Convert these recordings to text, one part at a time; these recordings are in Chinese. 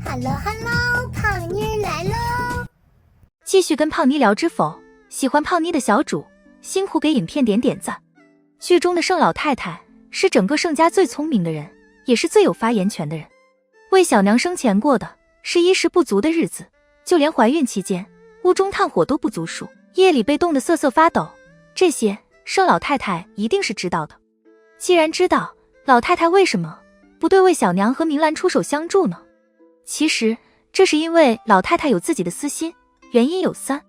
Hello Hello， 胖妮儿来喽！继续跟胖妮聊知否？喜欢胖妮的小主，辛苦给影片点点赞。剧中的盛老太太是整个盛家最聪明的人，也是最有发言权的人。魏小娘生前过的是衣食不足的日子，就连怀孕期间屋中炭火都不足数，夜里被冻得瑟瑟发抖，这些盛老太太一定是知道的。既然知道，老太太为什么不对魏小娘和明兰出手相助呢？其实这是因为老太太有自己的私心，原因有三。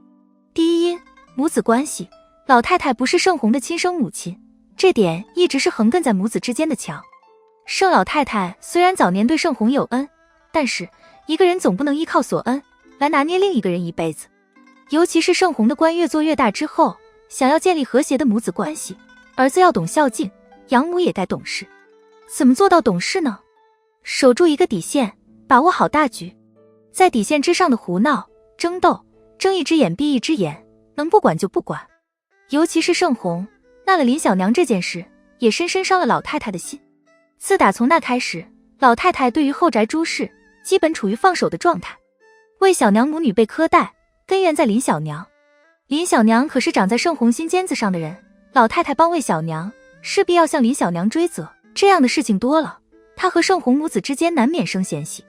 第一因，母子关系，老太太不是盛红的亲生母亲，这点一直是横亘在母子之间的墙。盛老太太虽然早年对盛红有恩，但是一个人总不能依靠索恩来拿捏另一个人一辈子。尤其是盛红的官越做越大之后，想要建立和谐的母子关系，儿子要懂孝敬，养母也该懂事。怎么做到懂事呢？守住一个底线，把握好大局，在底线之上的胡闹争斗，睁一只眼闭一只眼，能不管就不管。尤其是盛红纳了林小娘这件事，也深深伤了老太太的心。自打从那开始，老太太对于后宅诸事基本处于放手的状态。魏小娘母女被苛待，根源在林小娘。林小娘可是长在盛红心尖子上的人，老太太帮魏小娘，势必要向林小娘追责。这样的事情多了，她和盛红母子之间难免生嫌隙。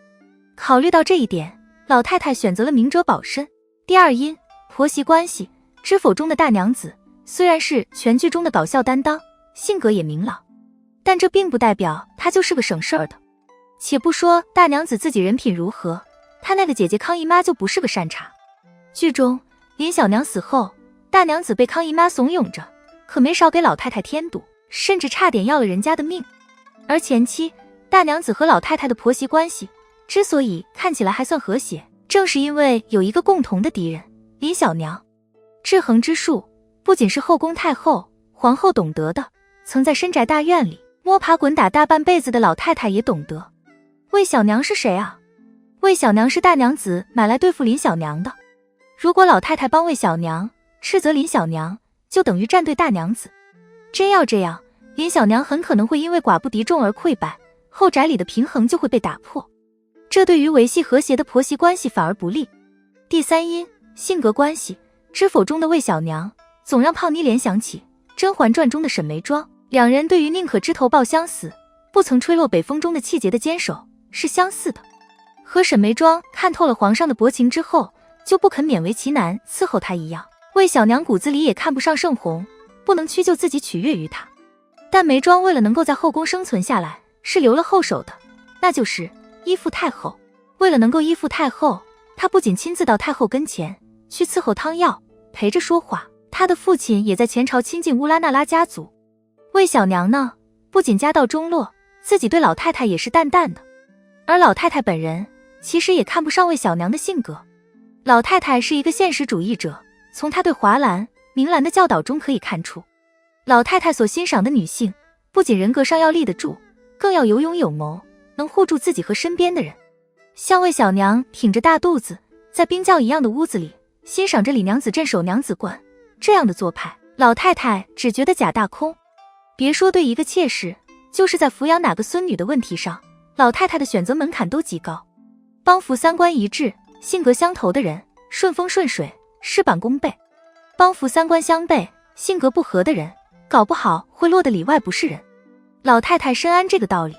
考虑到这一点，老太太选择了明哲保身。第二因，婆媳关系，知否中的大娘子虽然是全剧中的搞笑担当，性格也明朗，但这并不代表她就是个省事儿的。且不说大娘子自己人品如何，她那个姐姐康姨妈就不是个善茬。剧中林小娘死后，大娘子被康姨妈怂恿着，可没少给老太太添堵，甚至差点要了人家的命。而前期大娘子和老太太的婆媳关系之所以看起来还算和谐，正是因为有一个共同的敌人林小娘。制衡之术不仅是后宫太后皇后懂得的，曾在深宅大院里摸爬滚打大半辈子的老太太也懂得。魏小娘是谁啊？魏小娘是大娘子买来对付林小娘的。如果老太太帮魏小娘斥责林小娘，就等于站对大娘子。真要这样，林小娘很可能会因为寡不敌众而溃败，后宅里的平衡就会被打破，这对于维系和谐的婆媳关系反而不利。第三因，性格关系，知否中的魏小娘总让胖妮联想起《甄嬛传》中的沈眉庄，两人对于宁可枝头抱香死，不曾吹落北风中的气节的坚守是相似的。和沈眉庄看透了皇上的薄情之后，就不肯勉为其难伺候他一样，魏小娘骨子里也看不上盛红，不能屈就自己取悦于他。但眉庄为了能够在后宫生存下来，是留了后手的，那就是依附太后。为了能够依附太后，她不仅亲自到太后跟前去伺候汤药，陪着说话，她的父亲也在前朝亲近乌拉那拉家族。魏小娘呢，不仅家道中落，自己对老太太也是淡淡的。而老太太本人其实也看不上魏小娘的性格。老太太是一个现实主义者，从她对华兰、明兰的教导中可以看出，老太太所欣赏的女性不仅人格上要立得住，更要有勇有谋，能护住自己和身边的人。像魏小娘挺着大肚子在冰窖一样的屋子里欣赏着李娘子镇守娘子关，这样的做派，老太太只觉得假大空。别说对一个妾室，就是在抚养哪个孙女的问题上，老太太的选择门槛都极高。帮扶三观一致性格相投的人顺风顺水，事半功倍。帮扶三观相悖性格不合的人，搞不好会落得里外不是人。老太太深谙这个道理，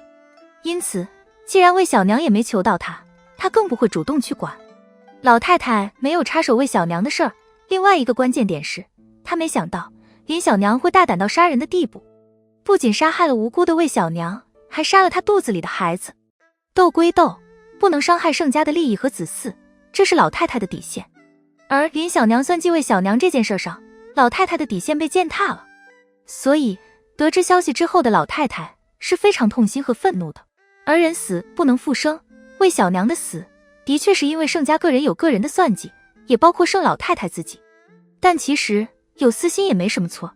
因此既然魏小娘也没求到她，她更不会主动去管。老太太没有插手魏小娘的事儿，另外一个关键点是，她没想到林小娘会大胆到杀人的地步，不仅杀害了无辜的魏小娘，还杀了她肚子里的孩子。斗归斗，不能伤害盛家的利益和子嗣，这是老太太的底线。而林小娘算计魏小娘这件事上，老太太的底线被践踏了。所以得知消息之后的老太太是非常痛心和愤怒的。而人死不能复生，魏小娘的死的确是因为盛家个人有个人的算计，也包括盛老太太自己。但其实有私心也没什么错，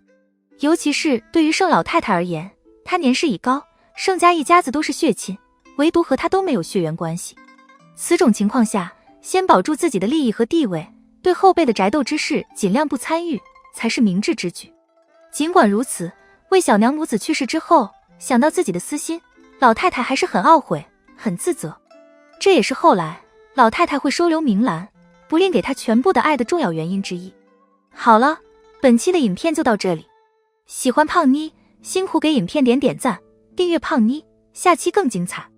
尤其是对于盛老太太而言，她年事已高，盛家一家子都是血亲，唯独和她都没有血缘关系。此种情况下，先保住自己的利益和地位，对后辈的宅斗之事尽量不参与，才是明智之举。尽管如此，魏小娘母子去世之后，想到自己的私心，老太太还是很懊悔，很自责。这也是后来老太太会收留明兰，不吝给她全部的爱的重要原因之一。好了，本期的影片就到这里。喜欢胖妮，辛苦给影片点赞，订阅胖妮，下期更精彩。